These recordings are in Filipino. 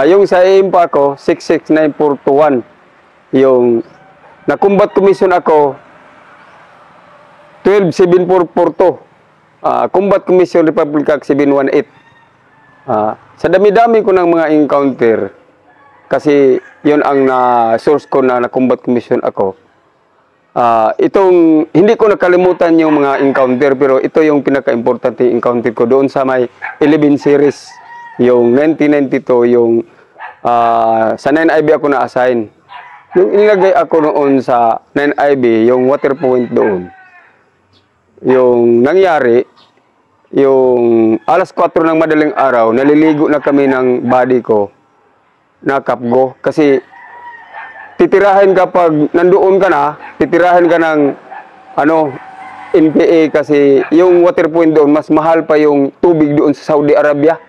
Yung sa IMPA ko, 669421. Yung na-combat commission ako, 12742. Combat Commission Republic Act 718. Sa dami-dami ko ng mga encounter, kasi yun ang source ko na na-combat commission ako. Itong, hindi ko nakalimutan yung mga encounter, pero ito yung pinaka-importante encounter ko doon sa may 11 series. Yung 1992, yung sa 9IB ako na-assign. Yung inilagay ako noon sa 9IB, yung water point doon. Yung nangyari, yung alas 4 ng madaling araw, naliligo na kami ng body ko na kapgo. Kasi titirahin kapag nandoon ka na, titirahin ka ng NPA kasi yung water point doon, mas mahal pa yung tubig doon sa Saudi Arabia.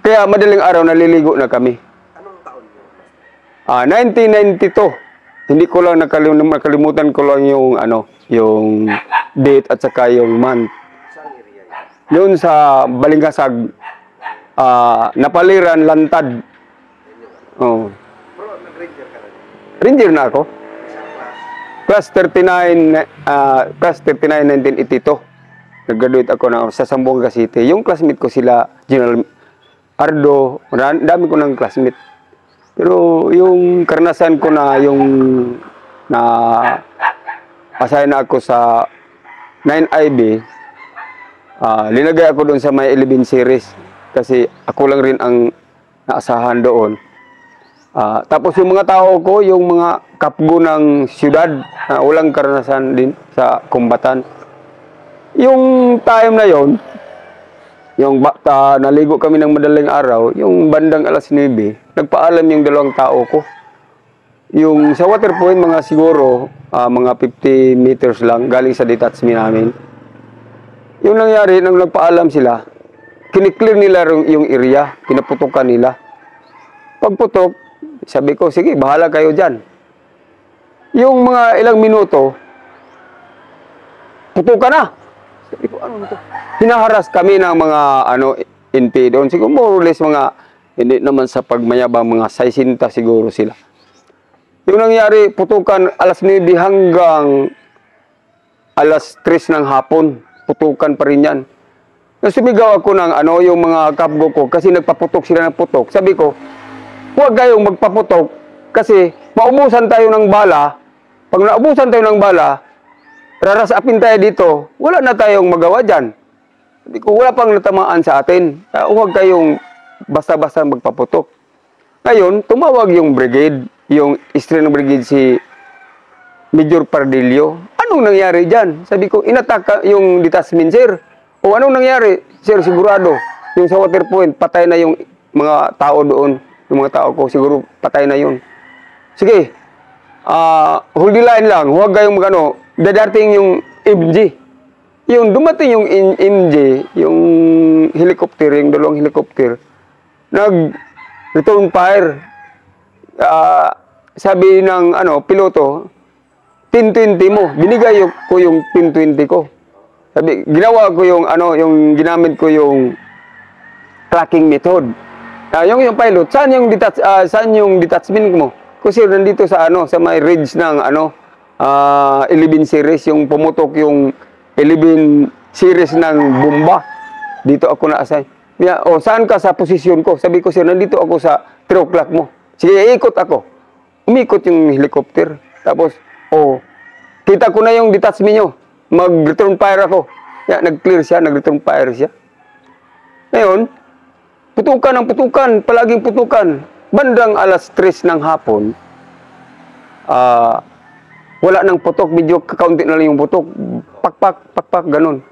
Kaya madaling araw naliligo na kami. Anong taon yun? 1992. Hindi ko lang nakalimutan ko lang yung yung date at saka yung month. Saan area yun? Yun sa Balingasag, Napaliran, Lantad. Oh. Bro, nag-ranger ka na din. Ranger na ako. Isang class. Class 39, 1982. Nag-graduate ako sa Zamboanga City. Yung classmate ko sila, General Ardo, dami ko ng classmate. Pero yung karanasan ko na yung assign na ako sa 9IB, linagay ako doon sa may 11 series kasi ako lang rin ang naasahan doon. Tapos yung mga tao ko, yung mga kapgo ng siyudad, walang karanasan din sa kumbatan. Yung time na yon, yung naligo kami ng madaling araw, yung bandang alas 9, nagpaalam yung dalawang tao ko. Yung sa water point, mga siguro, mga 50 meters lang, galing sa detachment namin. Yung nangyari, nang nagpaalam sila, kiniklear nila yung area, kinaputukan nila. Pagputok, sabi ko, sige, bahala kayo dyan. Yung mga ilang minuto, putukan na. Sabi ko, ano ito? Hinaharas kami ng mga NP doon. Siguro more or less mga, hindi naman sa pagmayabang, mga 60 siguro sila. Yung nangyari, putukan alas 9 hanggang alas 3 ng hapon. Putukan pa rin yan. Sumigaw ako ng yung mga kapgo ko kasi nagpaputok sila ng putok. Sabi ko, huwag kayong magpaputok kasi maubusan tayo ng bala. Pag naubusan tayo ng bala, rarasapin tayo dito, wala na tayong magawa dyan. Sabi ko, wala pang natamaan sa atin. Huwag kayong basta-basta magpaputok. Ngayon, tumawag yung brigade, yung Eastern Brigade si Major Pardillo. Anong nangyari dyan? Sabi ko, inataka yung detachment, sir. O anong nangyari? Sir, sigurado. Yung sa water point, patay na yung mga tao doon. Yung mga tao ko, siguro patay na yun. Sige, hold the line lang. Huwag kayong dadating yung MG. Yung dumating yung MG, yung helicopter, yung dalawang helicopter, nag-return fire. Sabi ng piloto, 1020 mo. Binigay ko yung 1020 ko. Sabi, ginawa ko yung yung ginamit ko yung tracking method. Yung pilot, saan yung detachment mo? Kasi nandito sa sa may ridge ng 11 series, yung pumutok yung 11 series ng bomba. Dito ako na-assign. Saan ka sa posisyon ko? Sabi ko, sir, nandito ako sa 3 o'clock mo. Sige, ikot ako. Umikot yung helicopter. Tapos, kita ko na yung detachment nyo. Mag-return fire ako. Nag-clear siya, nag-return fire siya. Ngayon, putukan ang putukan, palaging putukan. Bandang alas 3 ng hapon, wala nang putok, medyo kakaunti na lang yung putok. Pakpak, ganun.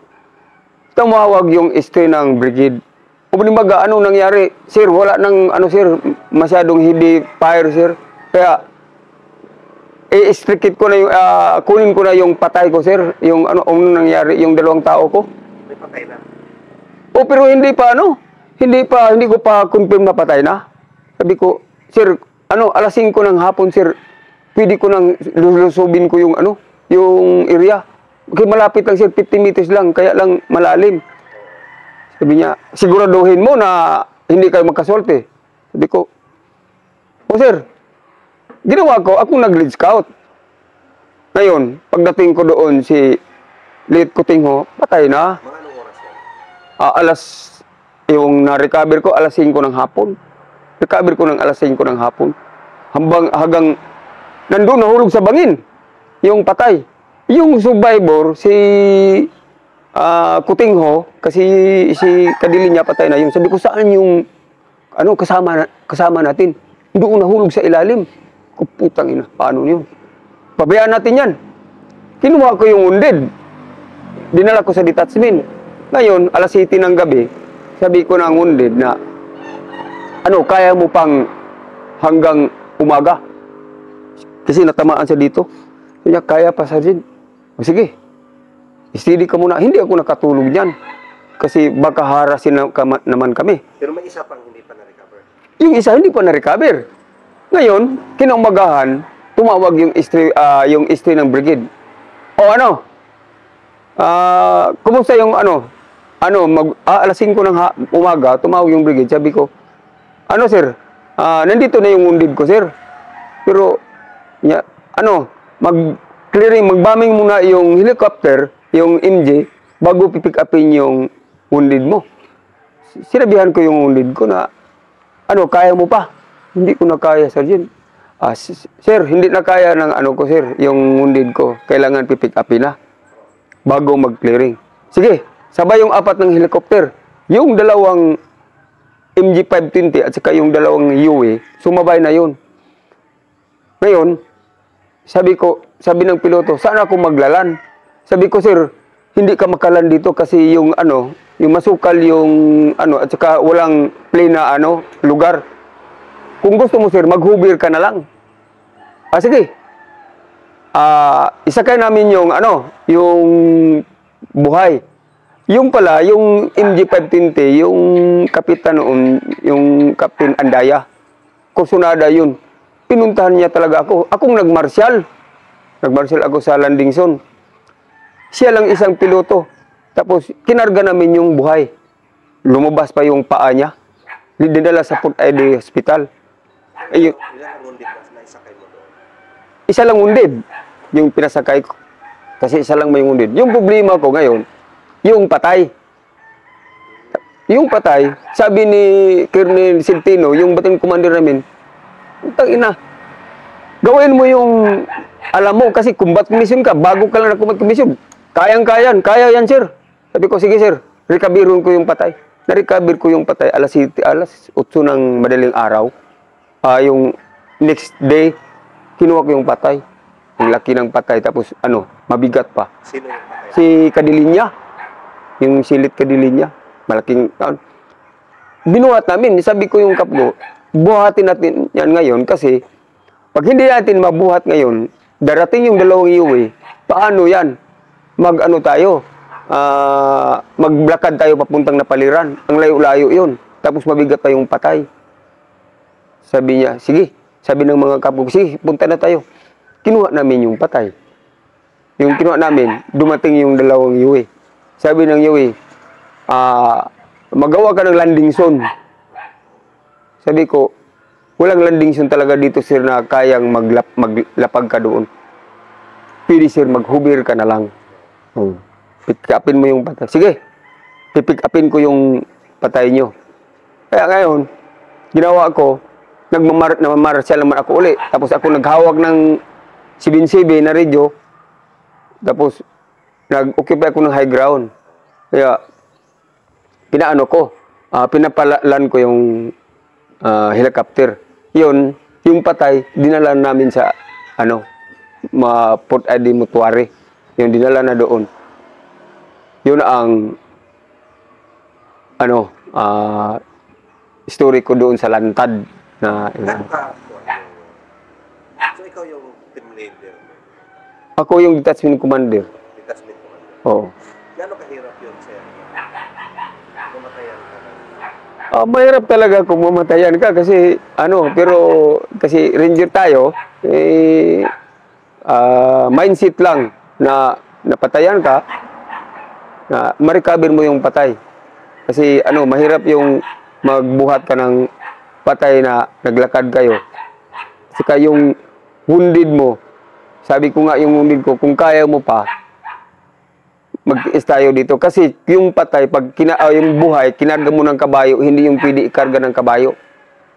Tumawag yung ST ng brigade. Kumbaga, anong nangyari? Sir, wala nang, sir, masyadong heavy fire, sir. Kaya, i-strikit ko na yung, kunin ko na yung patay ko, sir. Yung, anong nangyari, yung dalawang tao ko. May patay na. Pero hindi ko pa confirm na patay na. Sabi ko, sir, alas 5 ng hapon, sir, pwede ko nang lulusubin ko yung, yung area. Okay, malapit lang, sir, 50 meters lang, kaya lang malalim. Sabi niya, siguraduhin mo na hindi kayo magkasolte. Sabi ko, "O sir, ginawa ko, akong nag-lead scout." Ngayon, pagdating ko doon, si Lead Kutingho, patay na. Mga anong oras yan? Yung na-recover ko, alas 5 ng hapon. Recover ko ng alas 5 ng hapon. Hanggang nandun, nahulog sa bangin. Yung patay. Yung survivor, si Kutingho, kasi si Kadilinya patay na yun. Sabi ko, saan yung kasama natin? Doon nahulog sa ilalim. Putang ina, paano yun? Pabayaan natin yan. Kinuha ko yung wounded. Dinala ko sa detachment. Ngayon, alas 7 ng gabi, sabi ko ng wounded na, kaya mo pang hanggang umaga? Kasi natamaan siya dito. Sabi niya, kaya pa, Sergeant. O sige, steady ka muna. Hindi ako nakatulog niyan. Kasi baka harasin naman kami. Pero may isa pang hindi pa na-recover. Yung isa hindi pa na-recover. Ngayon, kinaumagahan, tumawag yung istri ng brigade. Kumusta yung alas 5 ng umaga, tumawag yung brigade. Sabi ko, sir, nandito na yung wounded ko, sir. Pero, mag-bombing muna yung helicopter, yung MJ, bago pipick upin yung wounded mo. Sinabihan ko yung wounded ko na, kaya mo pa? Hindi ko na kaya, Sergeant. Sir, hindi na kaya ng sir, yung wounded ko. Kailangan pipick upin na bago mag-clearing. Sige, sabay yung 4 ng helicopter. Yung dalawang MG-520 at saka yung dalawang UE, sumabay na yun. Ngayon, sabi ng piloto, saan ako maglalan? Sabi ko, sir, hindi ka makalan dito kasi yung yung masukal yung at saka walang plain na lugar. Kung gusto mo, sir, mag-hover ka na lang. Sige. Isakay namin yung yung buhay. Yung pala, yung MG-520, yung kapitan noon, yung Captain Andaya, kursunada yun. Pinuntahan niya talaga ako. Akong nagmarsyal. Nagmarsyal ako sa landing zone. Siya lang isang piloto. Tapos, kinarga namin yung buhay. Lumabas pa yung paa niya. Dinala sa Port ID Hospital. Ilan ang wounded na isakay mo doon? Isa lang wounded yung pinasakay ko. Kasi isa lang may wounded. Yung problema ko ngayon, yung patay. Yung patay, sabi ni Colonel Centeno, yung bating commander namin, ina, gawin mo yung, alam mo, kasi combat mission ka, bago ka lang na combat mission. Kaya yan, sir. Sabi ko, sige, sir, recoverin ko yung patay. Na-recover ko yung patay, alas 8 ng madaling araw. Yung next day, kinuha ko yung patay. Ang laki ng patay, tapos mabigat pa. Sino yung patay? Si Kadilinya. Yung silit Kadilinya. Malaking, binuhat namin. Sabi ko yung kapgo, buhatin natin yan ngayon kasi pag hindi natin mabuhat ngayon, darating yung dalawang UE, paano yan? Tayo? Maglakad tayo papuntang Napaliran. Ang layo-layo yun. Tapos mabigat pa yung patay. Sabi niya, sige. Sabi ng mga kapgo, sige, punta na tayo. Kinuha namin yung patay. Yung kinuha namin, dumating yung dalawang UE. Sabi ng UE, magawa ka ng landing zone. Sabi ko, walang landing zone talaga dito, sir, na kayang maglapag ka doon. Pwede, sir, mag-hover ka na lang. Pick upin mo yung patay. Sige, pipick upin ko yung patay nyo. Kaya ngayon, ginawa ko, nagmamarsyal naman ako uli. Tapos ako naghawak ng 7-7 na radio. Tapos, nag-occupy ako ng high ground. Kaya, pinapalan ko yung helicopter. Yun, yung patay, dinala namin sa, Port ID Mutuari. Yung dinala na doon. Yun ang, story ko doon sa Lantad. So, ikaw yung team leader? Ako yung detachment commander. Detachment commander? Oo. Gano'ng kahirap yun, sir? Mamatayan ka na? Mahirap talaga kung mamatayan ka kasi pero kasi ranger tayo, mindset lang na napatayan ka, na ma-recover mo yung patay. Kasi mahirap yung magbuhat ka ng patay na naglakad kayo. Saka yung wounded mo, sabi ko nga yung wounded ko, kung kaya mo pa, mag-tiis tayo dito. Kasi yung patay, pag yung buhay, kinarga mo ng kabayo, hindi yung pwede ikarga ng kabayo.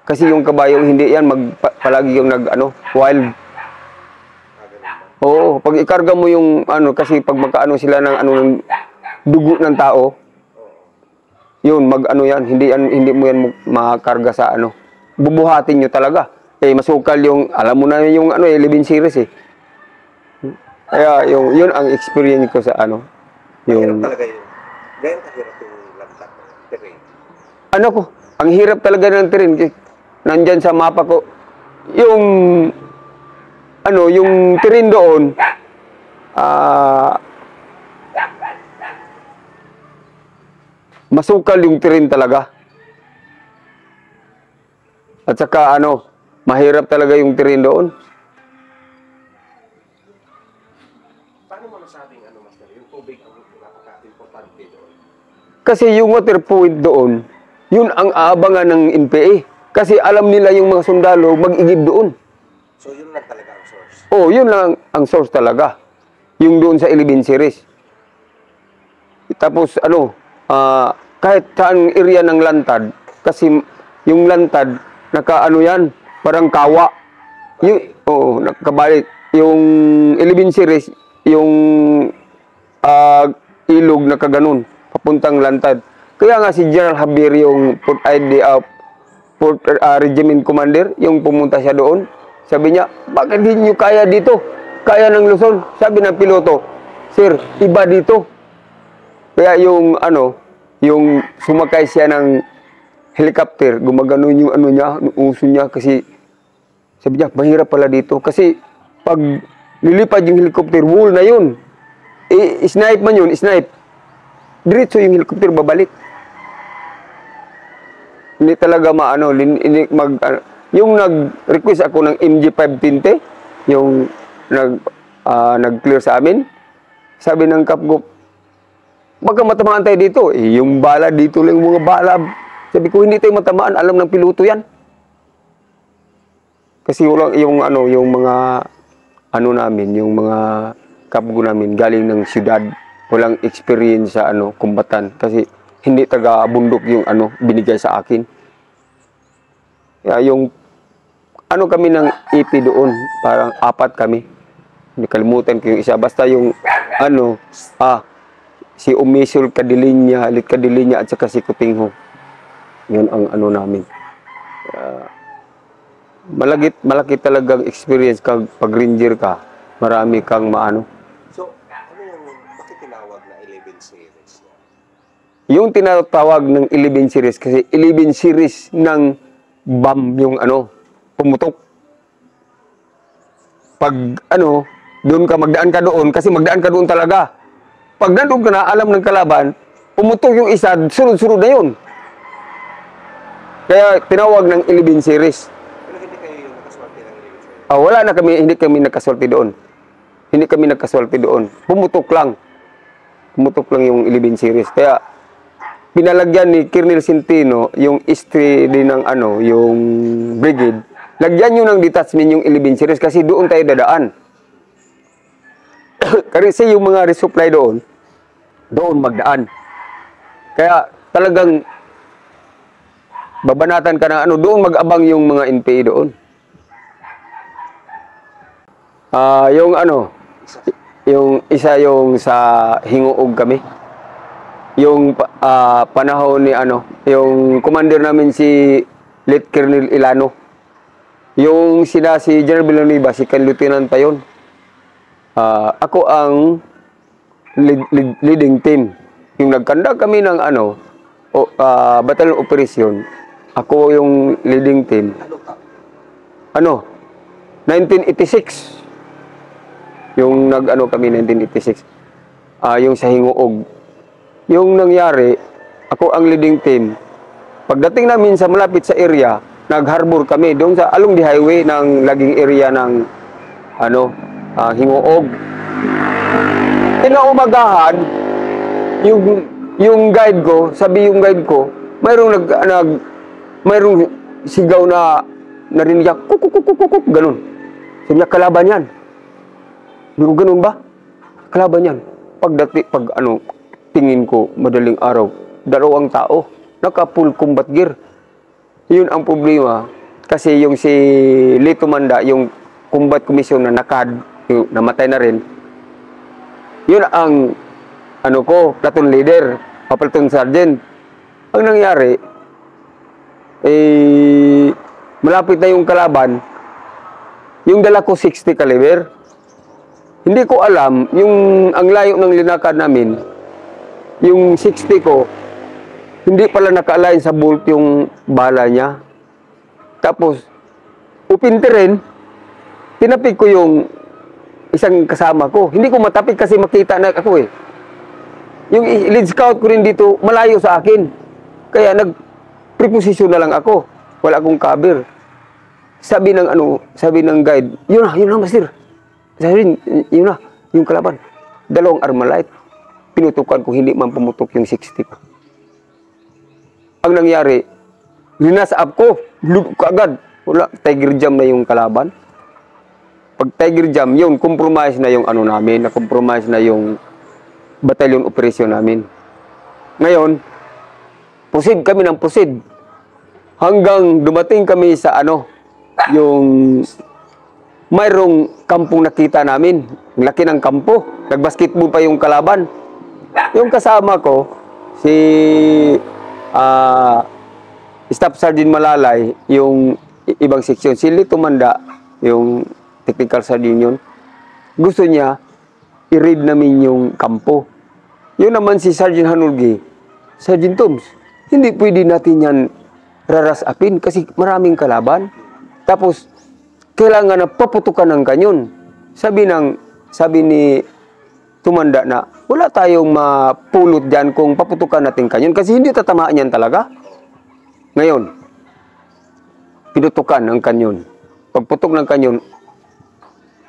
Kasi yung kabayo, hindi yan, palagi yung wild. Oo, pag ikarga mo yung kasi pag magkaano sila ng ng dugo ng tao, yun, yan, hindi mo yan makarga sa bubuhatin nyo talaga. Masukal yung, alam mo na yung 11 series eh. Kaya yun ang experience ko sa Mahirap talaga yun. Gano'n kahirap yung lantak, terrain? Ang hirap talaga ng terrain. Nandyan sa mapa ko, yung terrain doon, masukal yung terrain talaga. At saka mahirap talaga yung terrain doon. Paano mo nasabing Master, yung tubig ang napaka-importante doon? Kasi yung water point doon, yun ang aabangan ng NPA. Kasi alam nila yung mga sundalo mag-igib doon. So yun lang talaga ang source? Oh, yun lang ang source talaga. Yung doon sa 11 series. Tapos kahit saan area ng lantad, kasi yung lantad, yan, parang kawa. Nakabalik. Yung 11 series, yung ilog na kaganon, papuntang lantad. Kaya nga si General Javier, yung Port Regiment Commander, yung pumunta siya doon, sabi niya, bakit hindi nyo kaya dito? Kaya ng Luzon. Sabi ng piloto, sir, iba dito. Kaya yung yung sumakay siya ng helicopter, gumaganon yung uso niya, kasi sabi niya, mahirap pala dito. Kasi pag nilipad yung helicopter, wall na yun. Snipe man yun, snipe. Diretso yung helicopter babalik. Hindi talaga yung nag-request ako ng MG520, yung nag-clear sa amin. Sabi ng Kapgop, baka matamaan tayo dito. Yung bala dito lang, yung mga bala. Sabi ko, hindi tayo matamaan, alam ng piloto yan. Kasi yung mga namin, yung mga kapgo namin galing ng siyudad, walang experience sa kumbatan, kasi hindi taga bundok yung binigay sa akin. Kaya yung kami ng EP doon, parang 4 kami. Hindi kalimutan ko yung isa, basta yung si Umisul Kadilinya, Halit Kadilinya, at saka si Kutingho. Yun ang namin. Malaki talagang experience pag ranger ka. Marami kang So, bakit tinawag na 11 series niya? Yung tinatawag ng 11 series, kasi 11 series ng bomb yung pumutok. Pag doon ka, magdaan ka doon, kasi magdaan ka doon talaga. Pag nandun ka na, alam ng kalaban, pumutok yung isa, sunod-sunod na yun. Kaya tinawag ng 11 series. Pero hindi kayo yung nakaswerte ng 11 series? Wala na kami, hindi kami nakaswerte doon. Hindi kami nakaswerte doon. Pumutok lang. Pumutok lang yung 11 series. Kaya pinalagyan ni Colonel Centeno yung history din ng yung brigade. Lagyan nyo ng detachment yung 11 series kasi doon tayo dadaan. Kasi yung mga resupply doon magdaan. Kaya talagang babanatan ka na doon mag-abang yung mga NPA doon. Yung isa yung sa Hinguog kami. Yung panahon ni yung commander namin si Lt. Colonel Ilano. Yung sila si General Villanueva, si Kan Lieutenant pa yun. Ako ang leading team. Yung nagkanda kami ng battalion operation, ako yung leading team. 1986. Yung kami 1986. Yung sa Hinguog. Yung nangyari, ako ang leading team. Pagdating namin sa malapit sa area, nag-harbor kami doon sa along the highway ng laging area ng Hinguog. Kinaumagahan, yung guide ko, sabi yung guide ko, mayroong sigaw na narinig niya, kuk, ganun. Sabi niya, kalaban yan. Hindi ko ganun ba? Kalaban yan. Tingin ko, madaling araw, dalawang tao, naka-full combat gear. Yun ang problema. Kasi yung si Lito Manda, yung combat commission na yung namatay na rin, yun ang, platoon leader, o platoon sergeant. Ang nangyari, malapit na yung kalaban, yung dala ko 60 caliber. Hindi ko alam, ang layo ng linakad namin, yung 60 ko, hindi pala naka-align sa bolt yung bala niya. Tapos, upinti rin, tinapik ko yung isang kasama ko. Hindi ko matapik kasi makita na ako eh. Yung lead scout ko rin dito, malayo sa akin. Kaya nag-preposition na lang ako. Wala akong cover. Sabi ng guide, yun na, master. Sabi rin, yun na, yung kalaban. Dalawang Armalite. Pinutukan ko, hindi man pumutok yung 60 ko. Ang nangyari, linasap ko, agad. Wala, Tiger Jam na yung kalaban. Pag Tiger Jam, yun, compromise na yung namin, na-compromise na yung battalion operation namin. Ngayon, proceed kami ng proceed. Hanggang dumating kami sa yung mayroong kampong nakita namin. Ang laki ng kampo. Nagbasketball pa yung kalaban. Yung kasama ko, si Staff Sergeant Malalay, yung ibang seksyon. Si Lito Manda, yung technical sergeant yun. Gusto niya, i-raid namin yung kampo. Yun naman si Sergeant Hanulgi, Sergeant Toms, hindi pwede natin yan rarasapin kasi maraming kalaban. Tapos, kailangan na paputukan ng kanyon. Sabi ni Tumanda na, wala tayong mapulot dyan kung paputukan natin kanyon kasi hindi tatamaan yan talaga. Ngayon, pinutukan ng kanyon. Pagputok ng kanyon,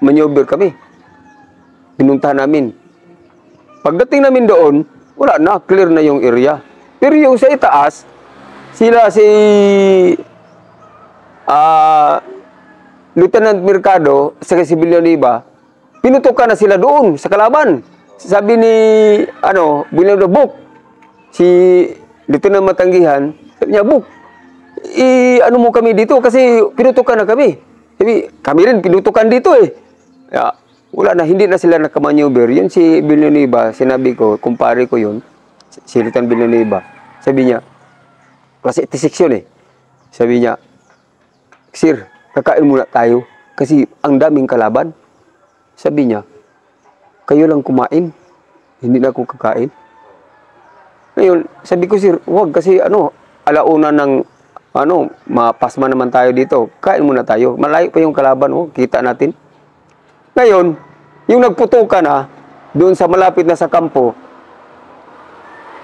maneuver kami. Pinuntahan namin. Pagdating namin doon, wala na, clear na yung area. Pero yung sa itaas, sila si Lieutenant Mercado sa si Villanueva, pinutukan na sila doon sa kalaban. Sabi ni Villanueva, Buk, si Lieutenant Matanggihan, sabi niya, Buk, mo kami dito kasi pinutukan na kami. Sabi, kami rin pinutukan dito eh. Wala na, hindi na sila nakamaneuver. Yun si Villanueva, sinabi ko, kumpare ko yun, si Lieutenant Villanueva, sabi niya, kasi 86 yun eh. Sabi niya, Sir, kakain muna tayo kasi ang daming kalaban. Sabi niya, kayo lang kumain, hindi na ako kakain. Ngayon, sabi ko, Sir, huwag kasi alauna ng mapasma naman tayo dito. Kain muna tayo. Malayo pa yung kalaban, kita natin. Ngayon, yung nagputukan na, doon sa malapit na sa kampo,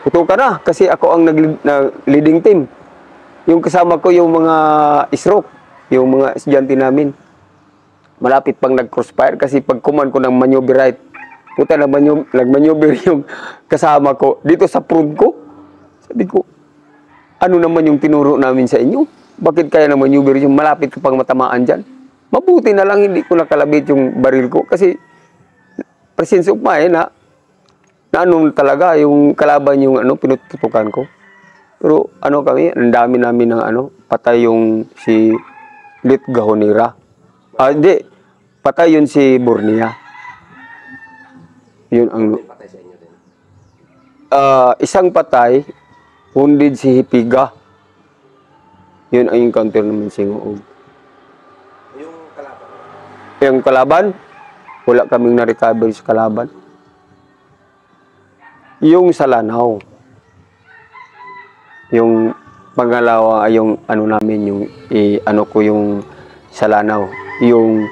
putukan na, kasi ako ang leading team. Yung kasama ko yung mga stroke, yung mga estudyante namin. Malapit pang nag-crossfire kasi pag command ko ng maneuver right, puta nag-maneuver yung kasama ko dito sa front ko. Sabi ko, ano naman yung tinuro namin sa inyo? Bakit kaya na maneuver yung malapit ka pang matamaan dyan? Mabuti na lang hindi ko nakalabit yung baril ko kasi presence of mind na talaga yung kalaban yung pinututukan ko. Pero kami, ang dami namin ng patay yung si Lit Gahonera. Hindi, patay yun si Bornia. Yun ang Patay sa inyo din. isang patay, wounded si Hipiga. Yun ang encounter naman si Ngoog. Yung kalaban. Yung kalaban, wala kaming na-recover sa kalaban. Yung sa Lanao, yung pangalawa, yung namin, yung yung sa Lanao, yung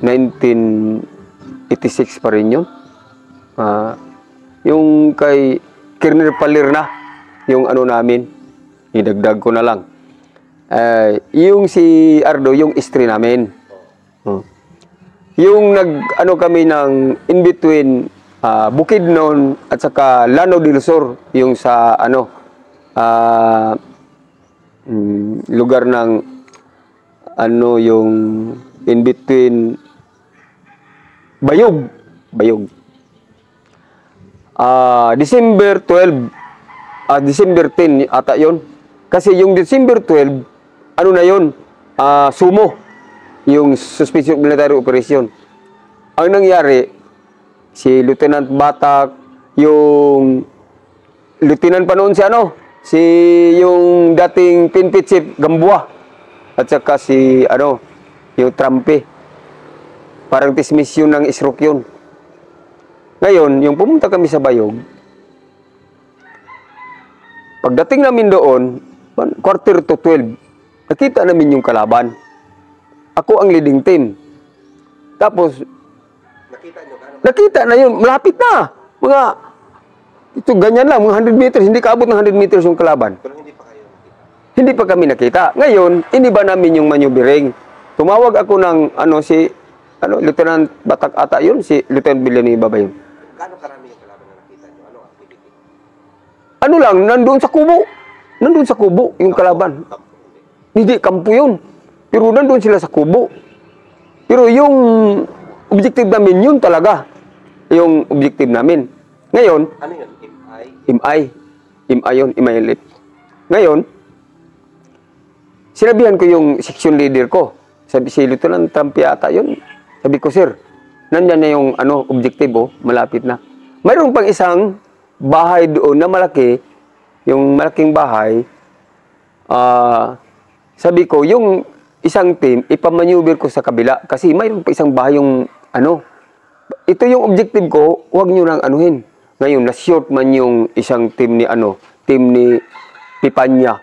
1986 pa rin yun. Yung kay Kirner Palirna, yung namin, idagdag ko na lang. Yung si Ardo, yung istri namin. Yung kami ng in-between Bukidnon at saka Lanao del Sur, yung sa lugar ng ano yung in between Bayog. Bayog. December 12, December 10 ata yun. Kasi yung December 12, ano na yun? Sumo. Yung Suspicious Military Operation. Ang nangyari, si Lieutenant Batak, yung Lieutenant pa noon si ano, si yung dating PNP Chief Gamboa, at saka si ano, yung Trampe. Parang dismiss yun ng ISROC yun. Ngayon, yung pumunta kami sa Bayog, pagdating namin doon, 11:45, nakita namin yung kalaban. Ako ang leading team. Tapos, Nakita nyo gano'n? nakita na yun, malapit na. Mga, ito ganyan lang, mga 100 meters, hindi kaabot ng 100 meters yung kalaban. Pero hindi pa kayo nakita. Hindi pa kami nakita. Ngayon, iniba namin yung maneuvering. Tumawag ako ng, Lieutenant Batak ata yun, si Lieutenant Villanueva ba yun? Gano'ng karami yung kalaban na nakita nyo? Ano activity? Ano lang, nandun sa kubo. Nandun sa kubo, yung kalaban. Kampo, hindi. Hindi, kampo yun. Pero nandun sila sa kubo. Pero yung objective namin, yun talaga. Yung objective namin. Ngayon, Ano yun? MI? MI yun, MILF. Ngayon, sinabihan ko yung section leader ko. Sabi si Lieutenant Trampe ata yun. Sabi ko, sir, nandyan na yung objektibo, malapit na. Mayroon pang isang bahay doon na malaki, yung malaking bahay. Sabi ko, yung isang team, ipamaneuver ko sa kabila. Kasi mayroon pa isang bahay yung ito yung objective ko, huwag nyo nang anuhin. Ngayon, na-short man yung isang team ni Pipanya.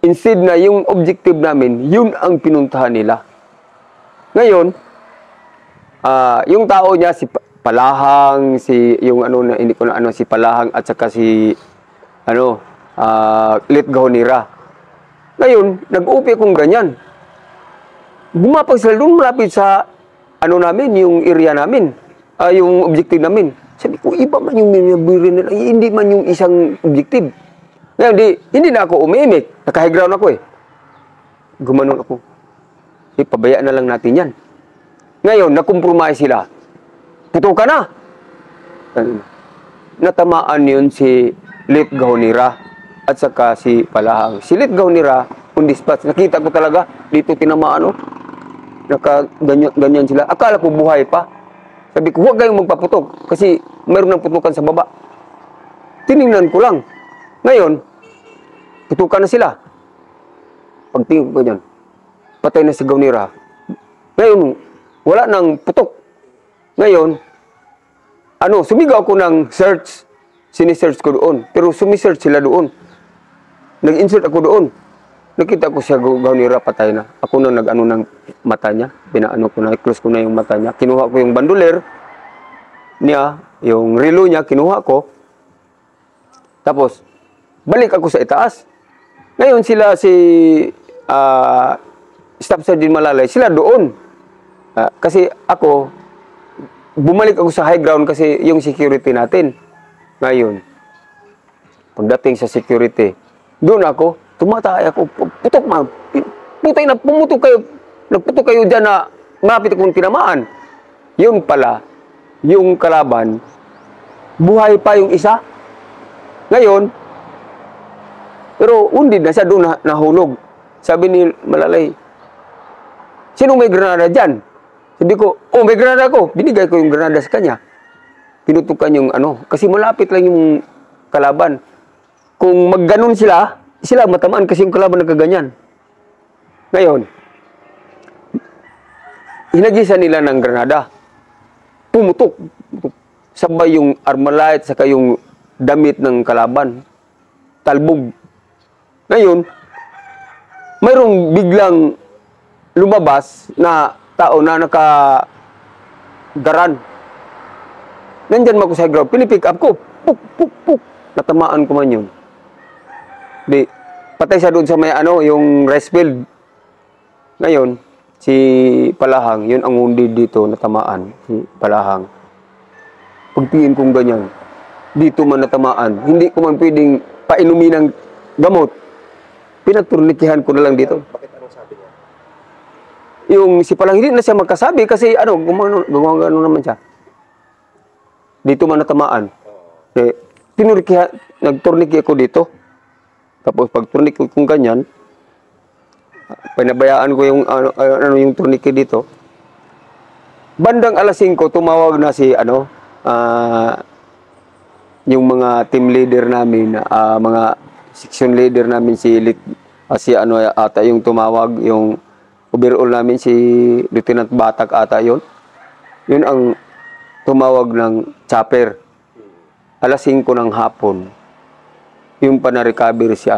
Instead na yung objective namin, yun ang pinuntahan nila. Ngayon, yung tao niya, si Palahang, hindi ko na si Palahang at saka si, Litgahonira. Ngayon, nag-upi akong ganyan. Bumapag sila doon, malapit sa, namin, yung area namin, yung objective namin. Sabi ko, iba man yung minabiri nila, hindi man yung isang objective. Ngayon, hindi na ako umiimik. Naka-high ground ako eh. Gumanon ako. Pabayaan na lang natin yan. Ngayon, nakompromise sila. Putukan na. Natamaan yun si Litgahonira at saka si Palahang. Si Litgahonira, on the spot, nakita ko talaga, dito tinamaan, ganyan sila. Akala ko buhay pa. Sabi ko, huwag kayong magpaputok kasi mayroon ng putukan sa baba. Tiningnan ko lang. Ngayon, putukan na sila. Pagtingin ko ganyan, patay na si Gaunira. Ngayon, wala nang putok. Ngayon, sumigaw ako ng search. Sinisearch ko doon. Pero sumisearch sila doon. Nag-insert ako doon. Nakita ko siya, Gaunira, patay na. Ako na ng mata niya. Close ko na yung mata niya. Kinuha ko yung bandoler niya, yung relo niya, kinuha ko. Tapos, balik ako sa itaas. Ngayon sila Staff Sergeant Malalay, sila doon. Kasi ako, bumalik ako sa high ground kasi yung security natin. Ngayon, pagdating sa security, doon ako, tumatay ako, putok man. Putay na, nagputok kayo dyan na malapit akong tinamaan. Yun pala, yung kalaban, buhay pa yung isa. Ngayon, pero undid na siya doon nahulog. Sabi ni Malalay, sino may granada dyan? Sabi ko, may granada ko. Binigay ko yung granada sa kanya. Pinutukan yung kasi malapit lang yung kalaban. Kung magganon sila matamaan kasi yung kalaban nagkaganyan. Ngayon, hinagisa nila ng granada. Pumutok. Sabay yung Armalite saka yung damit ng kalaban. Talbog. Ngayon, mayroong biglang lumabas na tao na nakagaran. Nandyan mo ako sa ground, pinipick up ko. Puk, puk, puk. Natamaan ko man yun. Patay siya doon sa may yung rice field. Ngayon, si Palahang, yun ang wounded dito, natamaan. Si Palahang. Pagtingin kong ganyan, dito man natamaan. Hindi ko man pwedeng painumin ng gamot. pinaturnikehan ko na lang dito. Bakit anong sabi niya? Yung si Palang hindi na siya magkasabi kasi gumagano naman siya. Dito man natamaan. Eh, nagturnike ako dito. Tapos pag turnike ko kung ganyan, pinabayaan ko yung yung turnike dito. Bandang alas 5 tumawag na si yung mga team leader namin, mga section leader namin si ata yung tumawag, yung overall namin si Lieutenant Batak ata yun. Yun ang tumawag ng chopper. Alas 5 ng hapon. Yung pa na-recover si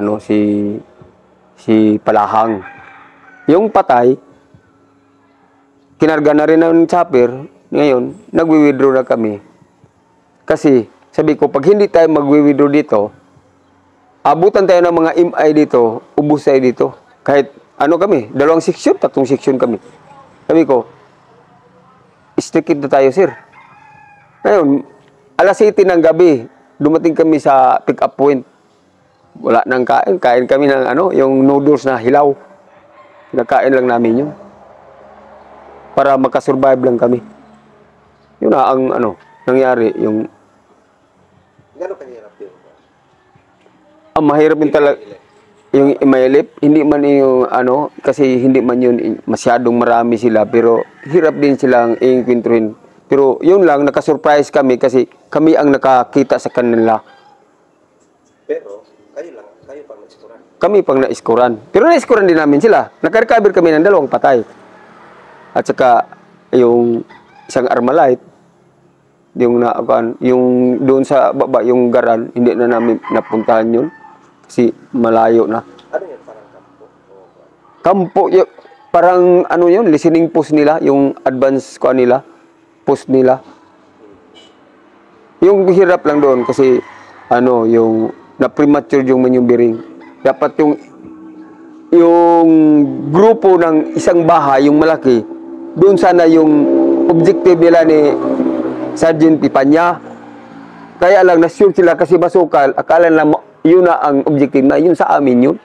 Palahang. Yung patay, kinarga na rin ng chopper. Ngayon, nagwi-withdraw na kami. Kasi, sabi ko, pag hindi tayo magwi-withdraw dito, abutan tayo ng mga MI dito, ubus tayo dito. Kahit kami, 2 section, 3 section kami. Sabi ko, stick na tayo, sir. Ngayon, alas 7 ng gabi, dumating kami sa pick-up point. Wala nang kain. Kain kami ng yung noodles na hilaw. Nakain lang namin yun. Para makasurvive lang kami. Yun na ang nangyari. Yung Gano'ng kahirap yun? ang mahirap din talaga yung imailip, hindi man yung kasi hindi man yun masyadong marami sila, pero hirap din silang iinkwentuhin. Pero yun lang, nakasurprise kami kasi kami ang nakakita sa kanila. Pero, kayo pang naiskuran. Kami pang naiskuran. Pero naiskuran din namin sila. Nakarecover kami ng 2 patay. At saka, yung isang Armalite, yung doon sa baba, yung Garan, hindi na namin napuntahan yun. Kasi malayo na. Ano yan? Parang kampo? Kampo, parang yun, listening post nila, yung advance nila, post nila. Yung hirap lang doon kasi, yung na-premature yung manyumbering. Dapat yung grupo ng isang bahay, yung malaki, doon sana yung objective nila ni Sergeant Pipanya. Kaya lang, na-sure sila kasi basukal, akala lang yun na ang objective na, yun sa amin yun.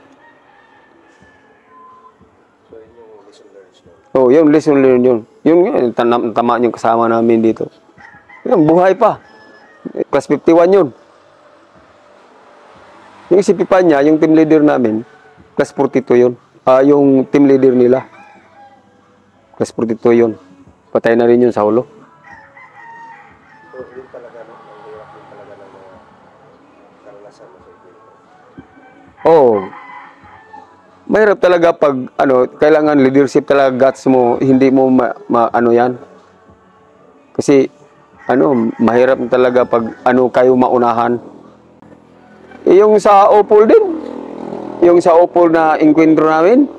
So, yun yung lesson learned. Oh, yung lesson learned yun. Yun, tamaan yung kasama namin dito. Yung buhay pa. Class 51 yun. Yung si Pipanya, yung team leader namin, class 42 yun. Yung team leader nila. Class 42 yun. Patay na rin yun sa ulo. So, yun talaga, ang hirap din talaga ng mga karanasan mo sa ito. Oo. Mahirap talaga pag, kailangan leadership talaga, guts mo, hindi mo yan. Kasi, mahirap talaga pag, kayo maunahan. Yung sa Opol din, yung sa Opol na enkwentro namin,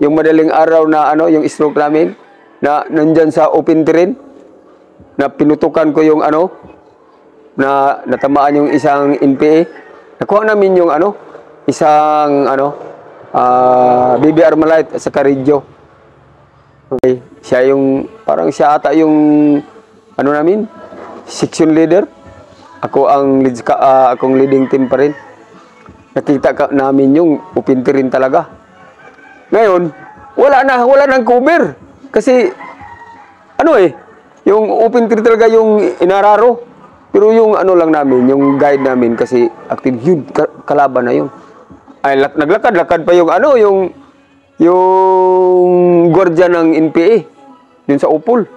yung madaling araw na, yung stroke namin, na nandyan sa open terrain, na pinutukan ko yung, na natamaan yung isang NPA. Nakuha namin yung, isang, BBR Malite sa Caridjo. Okay. Siya yung, parang siya ata yung, namin, section leader. Akong leading team pa rin. Nakita namin yung upinti rin talaga. Ngayon, wala nang cover. Kasi, yung upinti talaga yung inararo. Pero yung lang namin, yung guide namin, kasi active yun, kalaban na yun. Ay, naglakad-lakad pa yung yung gwardiya ng NPA, yun sa Upol.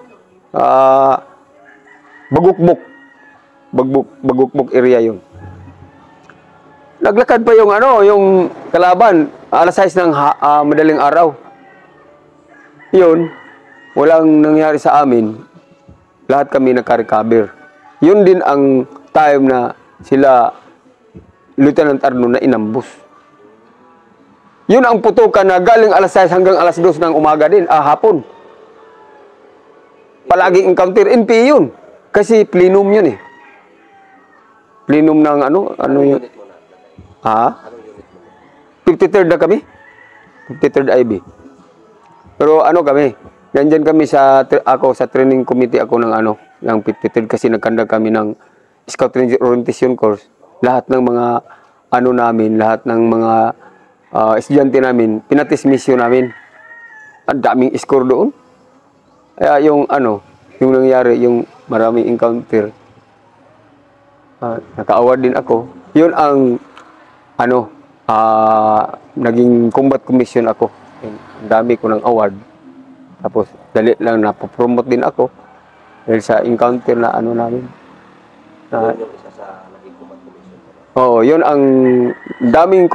Bagukbok area yun. Naglakad pa yung yung kalaban, alas 6 ng madaling araw. Yun, walang nangyari sa amin. Lahat kami naka-recover. Yun din ang time na sila Lieutenant Arno na inambus. Yun ang putukan na galing alas 6 hanggang alas 2 ng umaga din, hapon. Palaging encounter, NPA yun. Kasi plenum yun eh. Plenum ng yun. Unit mo na. Ha? Anong unit mo na? 53rd na kami. 53rd IB. Pero kami, nandyan kami sa training committee ako ng ng 53rd kasi nagkanda kami ng Scout Ranger Orientation Course. Lahat ng mga namin, lahat ng mga estudyante namin, pinatismisyon namin. Ang daming score doon. Kaya yung yung nangyari, yung maraming encounter, naka-award din ako. Yun ang naging combat commission ako. Ang dami ko ng award. Tapos dali lang napopromote din ako dahil sa encounter na namin. Yun yung isa sa naging combat commission. Oo, yun ang daming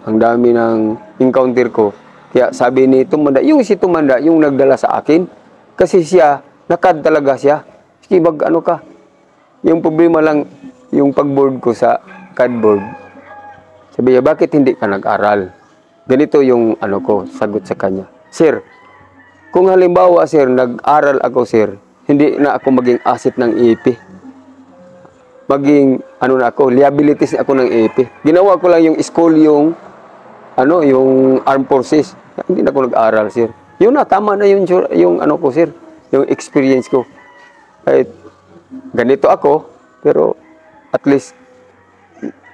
ang dami ng encounter ko. Kaya sabi ni Tumanda, si Tumanda, yung nagdala sa akin, kasi siya, nakad talaga siya. Sige, ka. Yung problema lang, yung pag-board ko sa cardboard. Sabi niya, bakit hindi ka nag-aral? Ganito yung sagot sa kanya. Sir, kung halimbawa, sir, nag-aral ako, sir, hindi na ako maging asset ng EAP. Maging, liabilities ako ng EAP. Ginawa ko lang yung school, yung armed forces. Hindi na ako nag-aral, sir. Yun na, tama na yun, yung ko, sir. Yung experience ko. Kahit ganito ako, pero at least,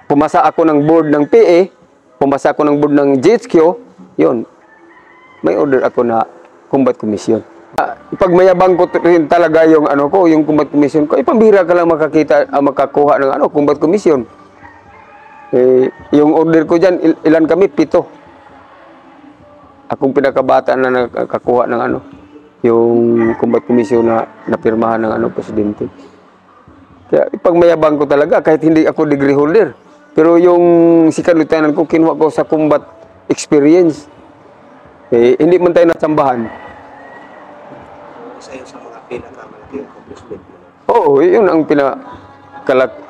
pumasa ako ng board ng PA, pumasa ako ng board ng GHQ, yun. May order ako na combat commission. Pagmayabang ko rin talaga yung yung combat commission ko, pambihira ka lang makakuha ng combat commission. Yung order ko dyan, ilan kami? 7. Akong pinakabata na nakakuha ng yung combat commission na napirmahan ng presidente. Kaya pagmayabang ko talaga, kahit hindi ako degree holder. Pero yung second lieutenant ko, kinuha ko sa combat experience. Hindi man tayo natsambahan. Isa yun sa mga pinakamalaking accomplishment mo. Oo, yun ang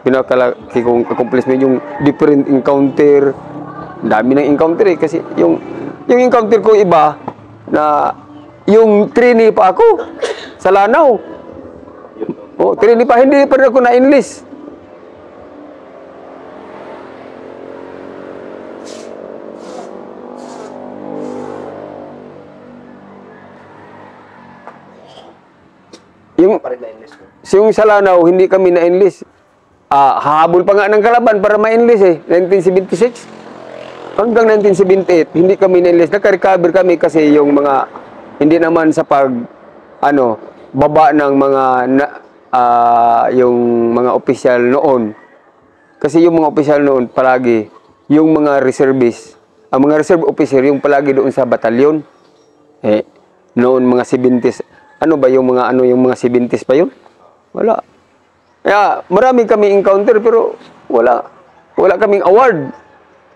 pinakalaki kong accomplishment, yung different encounter. Dami ng encounter kasi yung encounter ko iba na yung trainee pa ako sa Lanao. Trainee pa, hindi pa rin ako na-enlist. Yung sa Lanao, hindi kami na-enlist. Hahabol pa nga ng kalaban para ma-enlist 1976. Hanggang 1978, hindi kami na-enlist. Naka-recover kami kasi yung mga, hindi naman sa baba ng mga, yung mga opisyal noon. Kasi yung mga opisyal noon, palagi, yung mga reservists, ang mga reserve officer, yung palagi doon sa batalyon. Noon mga 70s, yung mga 70s pa yun? Wala. Kaya marami kami encounter pero wala kaming award.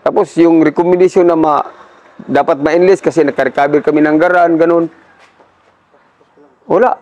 Tapos yung recommendation na dapat ma-enlist kasi naka-recover kami ng garan, ganun. Wala.